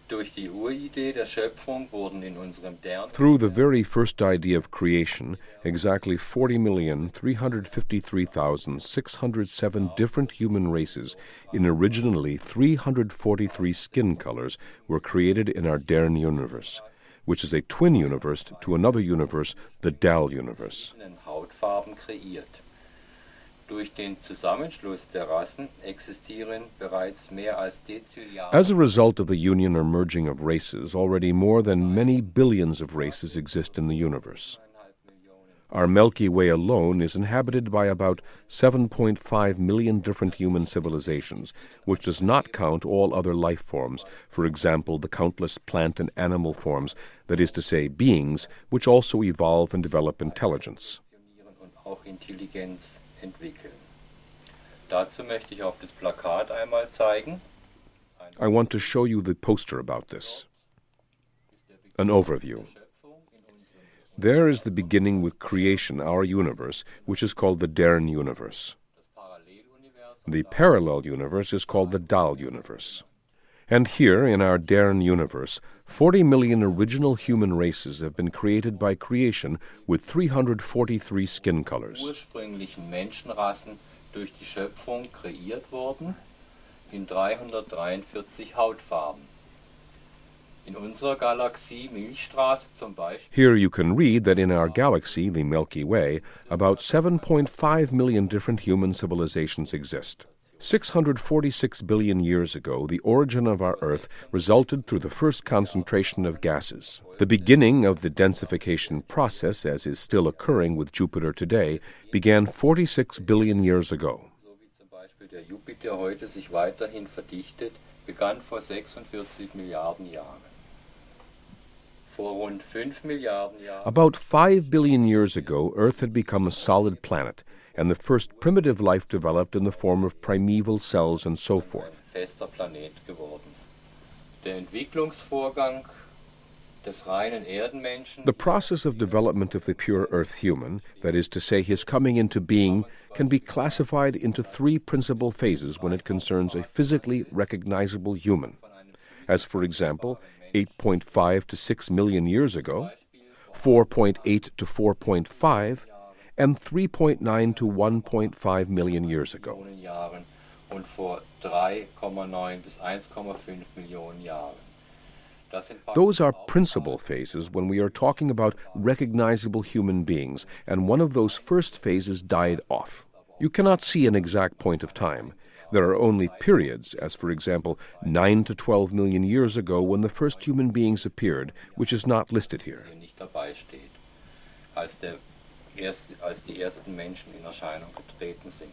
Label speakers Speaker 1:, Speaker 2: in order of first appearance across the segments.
Speaker 1: Through the very first idea of creation, exactly 40,353,607 different human races in originally 343 skin colors were created in our Dern universe, which is a twin universe to another universe, the Dal universe. As a result of the union or merging of races, already more than many billions of races exist in the universe. Our Milky Way alone is inhabited by about 7.5 million different human civilizations, which does not count all other life forms, for example, the countless plant and animal forms, that is to say, beings, which also evolve and develop intelligence. I want to show you the poster about this. An overview. There is the beginning with creation, our universe, which is called the Dern universe. The parallel universe is called the Dal universe. And here, in our Dern universe, 40 million original human races have been created by creation with 343 skin colors.
Speaker 2: Durch die Schöpfung kreiert worden in 343 Hautfarben. In unserer Galaxie Milchstraße zum Beispiel.
Speaker 1: Here you can read that in our galaxy, the Milky Way, about 7.5 million different human civilizations exist. 646 billion years ago, the origin of our Earth resulted through the first concentration of gases. The beginning of the densification process, as is still occurring with Jupiter today, began 46 billion years ago.
Speaker 2: Der Jupiter heute sich weiterhin verdichtet, begann vor 46 Milliarden Jahren. Vor rund 5 Milliarden Jahren.
Speaker 1: About 5 billion years ago, Earth had become a solid planet, and the first primitive life developed in the form of primeval cells and so forth.
Speaker 2: Fester Planet geworden. Der Entwicklungsvorgang des reinen Erdenmenschen.
Speaker 1: The process of development of the pure Earth human, that is to say, his coming into being, can be classified into three principal phases when it concerns a physically recognizable human, as for example, 8.5 to 6 million years ago, 4.8 to 4.5, and 3.9 to 1.5 million years ago. Those are principal phases when we are talking about recognizable human beings, and one of those first phases died off. You cannot see an exact point of time. There are only periods, as for example, 9 to 12 million years ago when the first human beings appeared, which is not listed here.
Speaker 2: Als die ersten Menschen in Erscheinung getreten sind.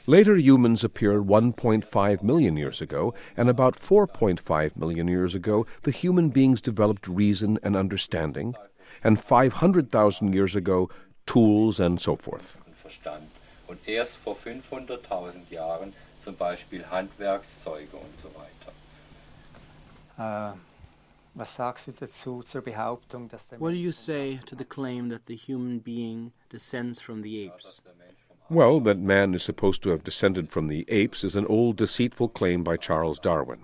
Speaker 1: Later humans appeared 1.5 million years ago, and about 4.5 million years ago the human beings developed reason and understanding, and 500,000 years ago tools and so forth.
Speaker 2: Und erst vor 500.000 Jahren zum Beispiel Handwerkszeuge und so weiter.
Speaker 3: What do you say to the claim that the human being descends from the apes?
Speaker 1: Well, that man is supposed to have descended from the apes is an old deceitful claim by Charles Darwin.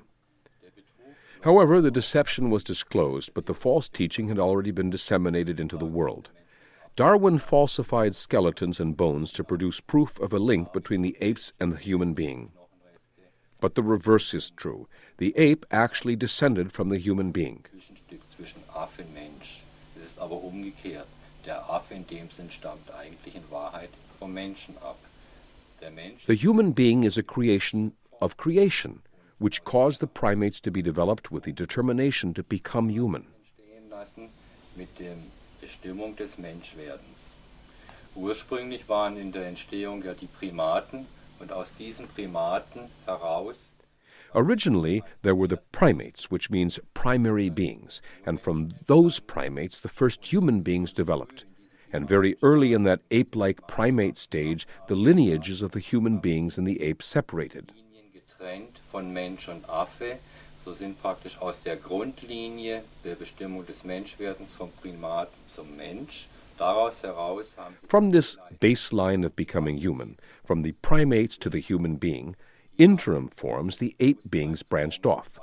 Speaker 1: However, the deception was disclosed, but the false teaching had already been disseminated into the world. Darwin falsified skeletons and bones to produce proof of a link between the apes and the human being. But the reverse is true. The ape actually descended from the human being.
Speaker 2: Zwischen Affe und Mensch. Es ist aber umgekehrt. Der Affe in dem Sinn stammt eigentlich in Wahrheit vom Menschen ab. Der Mensch.
Speaker 1: The human being is a creation of creation, which caused the primates to be developed with the determination to become human.
Speaker 2: Entstehen lassen mit der Bestimmung des Menschwerdens. Ursprünglich waren in der Entstehung ja die Primaten, und aus diesen Primaten heraus.
Speaker 1: Originally, there were the primates, which means primary beings, and from those primates the first human beings developed. And very early in that ape-like primate stage, the lineages of the human beings and the apes separated.
Speaker 2: Getrennt von Mensch und Affe, so sind praktisch aus der Grundlinie der Bestimmung des Menschwerdens vom Primat zum Mensch. Daraus heraus haben
Speaker 1: From this baseline of becoming human, from the primates to the human being, interim forms, the ape beings branched off.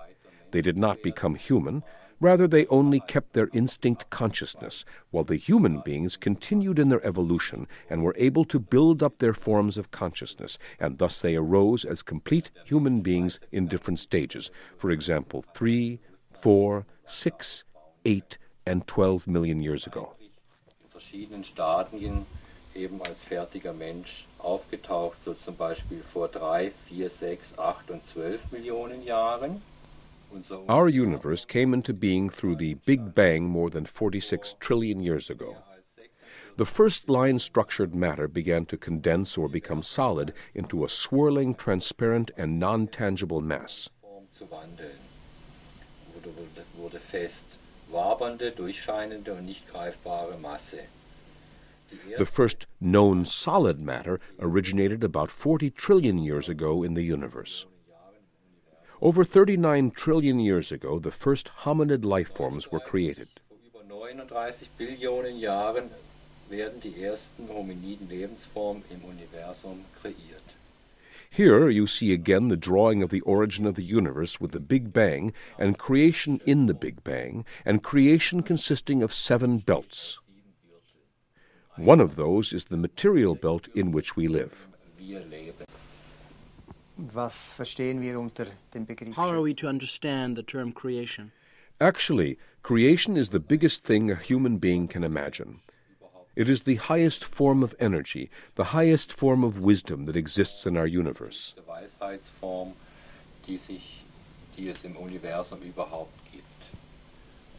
Speaker 1: They did not become human. Rather, they only kept their instinct consciousness, while the human beings continued in their evolution and were able to build up their forms of consciousness, and thus they arose as complete human beings in different stages. For example, 3, 4, 6, 8, and 12 million years ago.
Speaker 2: In verschiedenen Stadien eben als fertiger Mensch aufgetaucht, so zum Beispiel vor 3, 4, 6, 8 und 12 Millionen Jahren.
Speaker 1: Our universe came into being through the Big Bang more than 46 trillion years ago. The first line-structured matter began to condense or become solid into a swirling, transparent, and non-tangible mass.
Speaker 2: Wurde fest wabernde, durchscheinende und nicht greifbare Masse.
Speaker 1: The first known solid matter originated about 40 trillion years ago in the universe. Over 39 trillion years ago, the first hominid life forms were created.
Speaker 2: Vor über 39 Billionen Jahren werden die ersten hominiden Lebensformen im Universum kreiert.
Speaker 1: Here you see again the drawing of the origin of the universe with the Big Bang and creation in the Big Bang, and creation consisting of 7 belts. One of those is the material belt in which we live.
Speaker 2: Wir leben.
Speaker 4: Was verstehen wir unter dem Begriff?
Speaker 3: How are we to understand the term creation?
Speaker 1: Actually, creation is the biggest thing a human being can imagine. It is the highest form of energy, the highest form of wisdom that exists in our universe.
Speaker 2: Die Weisheitsform, die es im Universum überhaupt gibt.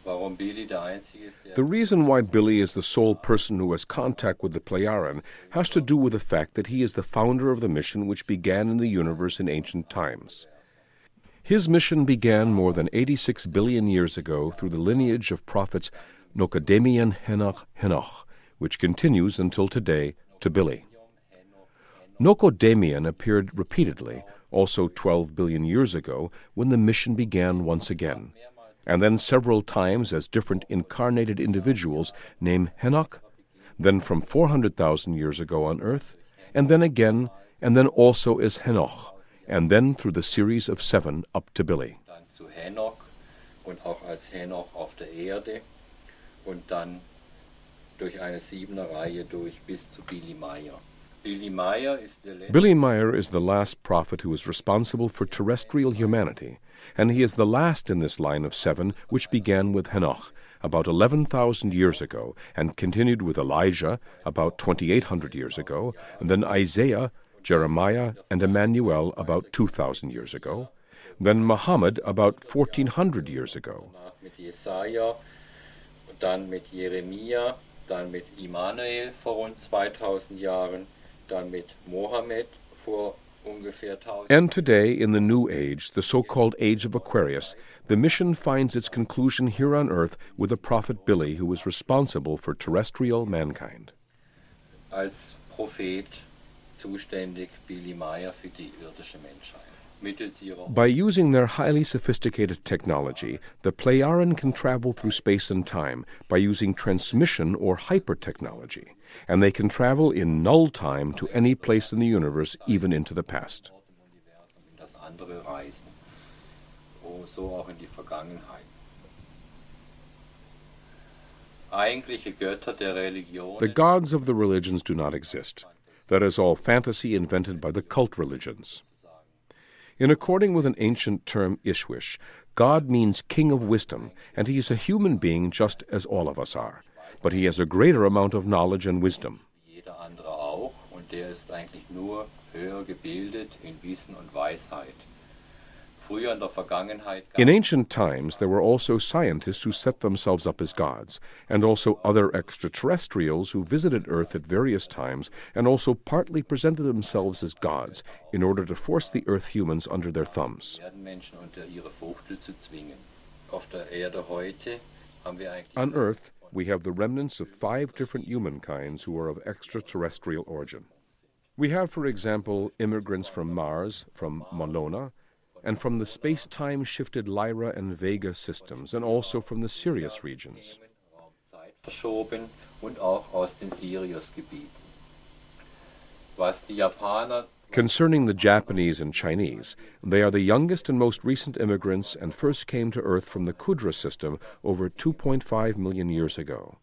Speaker 2: Warum Billy der Einzige ist, der
Speaker 1: The reason why Billy is the sole person who has contact with the Plejaren has to do with the fact that he is the founder of the mission which began in the universe in ancient times. His mission began more than 86 billion years ago through the lineage of prophets Nokodemian Henoch, which continues until today to Billy. Nokodemian appeared repeatedly, also 12 billion years ago, when the mission began once again, and then several times as different incarnated individuals named Henoch, then from 400,000 years ago on Earth, and then again, and then also as Henoch, and then through the series of 7 up to Billy.
Speaker 2: dann zu Henoch und auch als Henoch auf der Erde und dann durch eine 7er Reihe durch bis zu Billy Meier. Billy Meier ist der letzte.
Speaker 1: Billy Meier is the last prophet who is responsible for terrestrial humanity, and he is the last in this line of 7 which began with Henoch about 11,000 years ago and continued with Elijah about 2,800 years ago, and then Isaiah, Jeremiah, and Emmanuel about 2,000 years ago, then Muhammad about 1,400 years ago.
Speaker 2: Mit Jesaja und dann mit Jeremia, dann mit Immanuel vor rund 2000 Jahren, dann mit Mohammed vor ungefähr 1000.
Speaker 1: And today, in the New Age, the so-called Age of Aquarius, the mission finds its conclusion here on Earth with the prophet Billy, who is responsible for terrestrial mankind.
Speaker 2: Als Prophet zuständig Billy Meier für die irdische Menschheit. Mittels ihrer
Speaker 1: By using their highly sophisticated technology, the Plejaren can travel through space and time by using transmission or hypertechnology, and they can travel in null time to any place in the universe, even into the past.
Speaker 2: in das andere reisen. So auch in die Vergangenheit. Eigentliche Götter der Religion.
Speaker 1: The gods of the religions do not exist. That is all fantasy invented by the cult religions. In according with an ancient term Ishwish, God means king of wisdom, and he is a human being just as all of us are. But he has a greater amount of knowledge and wisdom.
Speaker 2: Jeder andere auch, und der ist eigentlich nur höher gebildet in Wissen und Weisheit. Früher in der Vergangenheit
Speaker 1: In ancient times, there were also scientists who set themselves up as gods, and also other extraterrestrials who visited Earth at various times and also partly presented themselves as gods in order to force the Earth humans under their thumbs.
Speaker 2: Erdenmenschen unter ihre Fuchtel zu zwingen. Auf der Erde heute haben wir eigentlich
Speaker 1: On Earth, we have the remnants of 5 different humankinds who are of extraterrestrial origin. We have, for example, immigrants from Mars, from Malona, and from the space-time shifted Lyra and Vega systems, and also from the Sirius regions.
Speaker 2: Zeit verschoben und auch aus den Siriusgebieten. Was die Japaner
Speaker 1: Concerning the Japanese and Chinese, they are the youngest and most recent immigrants and first came to Earth from the Kudra system over 2.5 million years ago,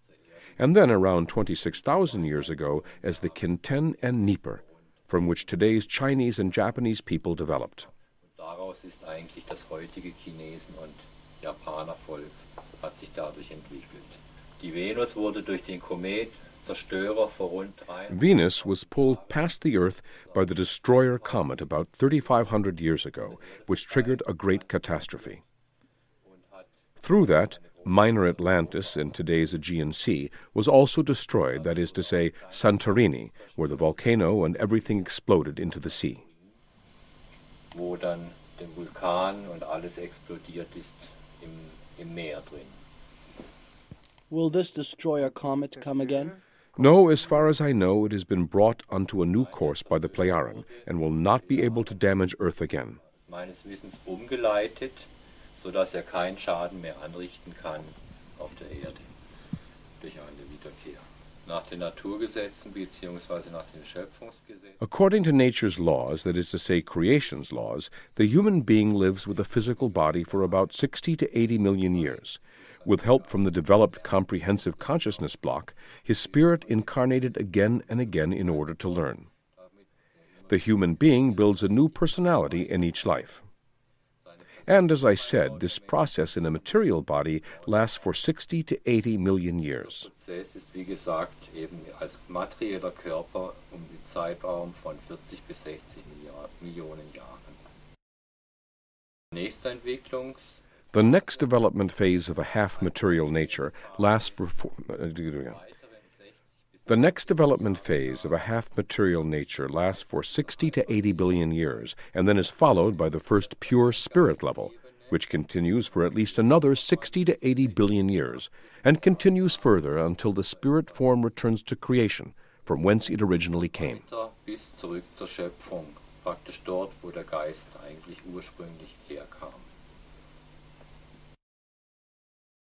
Speaker 1: and then around 26,000 years ago as the Kinten and Niper, from which today's Chinese and Japanese people developed.
Speaker 2: Daraus ist eigentlich das heutige Chinesen- und Japanervolk hat sich dadurch entwickelt. Die Venus wurde durch den Komet Zerstörer vor rund 3.
Speaker 1: Venus was pulled past the Earth by the Destroyer comet about 3,500 years ago, which triggered a great catastrophe. Through that, Minor Atlantis in today's Aegean Sea was also destroyed, that is to say, Santorini, where the volcano and everything exploded into the sea.
Speaker 2: Wo dann der Vulkan und alles explodiert ist im Meer drin.
Speaker 3: Will this destroyer comet come again?
Speaker 1: No, as far as I know, it has been brought onto a new course by the Plejaren and will not be able to damage Earth again.
Speaker 2: Meines Wissens umgeleitet, sodass keinen Schaden mehr anrichten kann auf der Erde durch eine Wiederkehr. Nach den Naturgesetzen bzw. nach den Schöpfungsgesetzen.
Speaker 1: According to nature's laws, that is to say creation's laws, the human being lives with a physical body for about 60 to 80 million years. With help from the developed comprehensive consciousness block, his spirit incarnated again and again in order to learn. The human being builds a new personality in each life. And as I said, this process in a material body lasts for 60 to 80 million years.
Speaker 2: Der Prozess ist, wie gesagt, eben als materieller Körper den Zeitraum von 40 bis 60 Millionen Jahren. Nächster Entwicklungs
Speaker 1: The next development phase of a half-material nature lasts for The next development phase of a half-material nature lasts for 60 to 80 billion years, and then is followed by the first pure spirit level, which continues for at least another 60 to 80 billion years, and continues further until the spirit form returns to creation, from whence it originally came.
Speaker 2: bis zurück zur Schöpfung, praktisch dort, wo der Geist eigentlich ursprünglich herkam.